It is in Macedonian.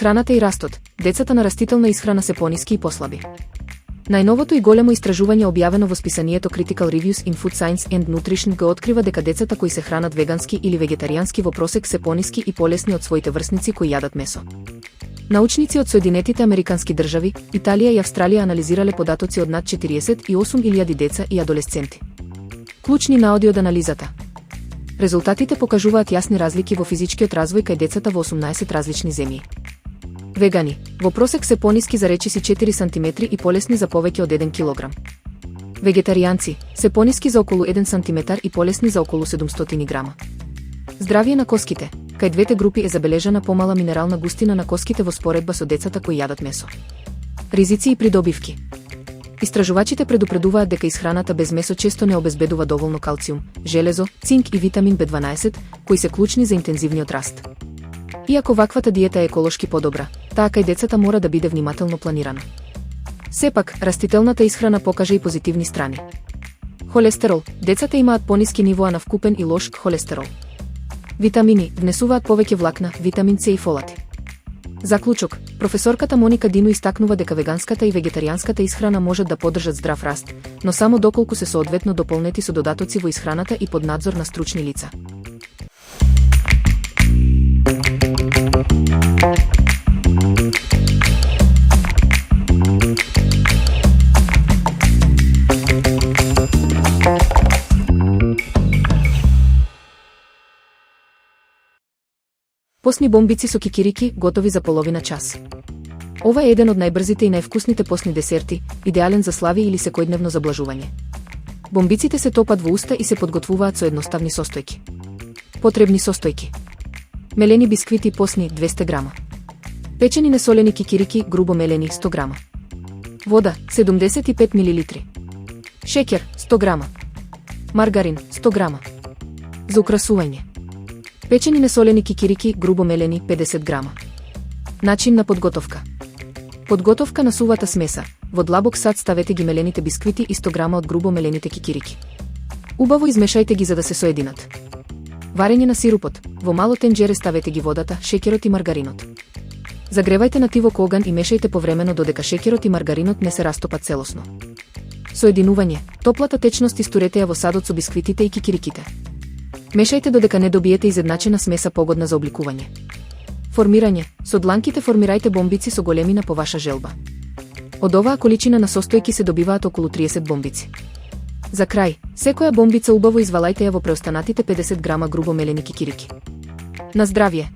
Исхраната и растот, децата на растителна исхрана се пониски и послаби. Најновото и големо истражување објавено во списанието Critical Reviews in Food Science and Nutrition го открива дека децата кои се хранат вегански или вегетаријански во просек се пониски и полесни од своите врсници кои јадат месо. Научници од Соединетите Американски држави, Италија и Австралија анализирале податоци од над 48.000 деца и адолесценти. Клучни наоди од анализата. Резултатите покажуваат јасни разлики во физичкиот развој кај децата во 18 различни земји. Вегани, во просек се пониски за речиси 4 см и полесни за повеќе од 1 кг. Вегетаријанци, се пониски за околу 1 см и полесни за околу 700 грама. Здравие на коските, кај двете групи е забележана помала минерална густина на коските во споредба со децата кои јадат месо. Ризици и придобивки. Истражувачите предупредуваат дека исхраната без месо често не обезбедува доволно калциум, железо, цинк и витамин B12, кои се клучни за интензивниот раст. Иако ваквата диета е еколошки подобра, таа кај децата мора да биде внимателно планирана. Сепак, растителната исхрана покажа и позитивни страни. Холестерол, децата имаат пониски нивоа на вкупен и лош холестерол. Витамини, внесуваат повеќе влакна, витамин С и фолати. Заклучок, професорката Моника Дино истакнува дека веганската и вегетаријанската исхрана можат да поддржат здрав раст, но само доколку се соодветно дополнети со додатоци во исхраната и под надзор на стручни лица. Посни бомбици со кикирики, готови за половина час. Ова е еден од најбрзите и највкусните посни десерти, идеален за слави или секојдневно заблажување. Бомбиците се топат во уста и се подготвуваат со едноставни состојки. Потребни состојки: мелени бисквити посни 200 грама, печени несолени кикирики грубо мелени 100 грама, вода 75 мл, шеќер 100 грама, маргарин 100 грама. За украсување: печени несолени кикирики грубо мелени 50 грама. Начин на подготовка. Подготовка на сувата смеса. Во длабок сад ставете ги мелените бисквити и 100 грама од грубо мелените кикирики. Убаво измешајте ги за да се соединат. Варење на сирупот. Во мало тенџере ставете ги водата, шеќерот и маргаринот. Загревајте на тивок оган и мешајте повремено додека шеќерот и маргаринот не се растопат целосно. Соединување. Топлата течност истурете ја во садот со бисквитите и кикириките. Мешајте додека не добиете изедначена смеса погодна за обликување. Формирање. Со дланките формирајте бомбици со големина по ваша желба. Од оваа количина на состојки се добиваат околу 30 бомбици. За крај, секоја бомбица убаво извалајте ја во преостанатите 50 грама грубо мелени кикирики. На здравје!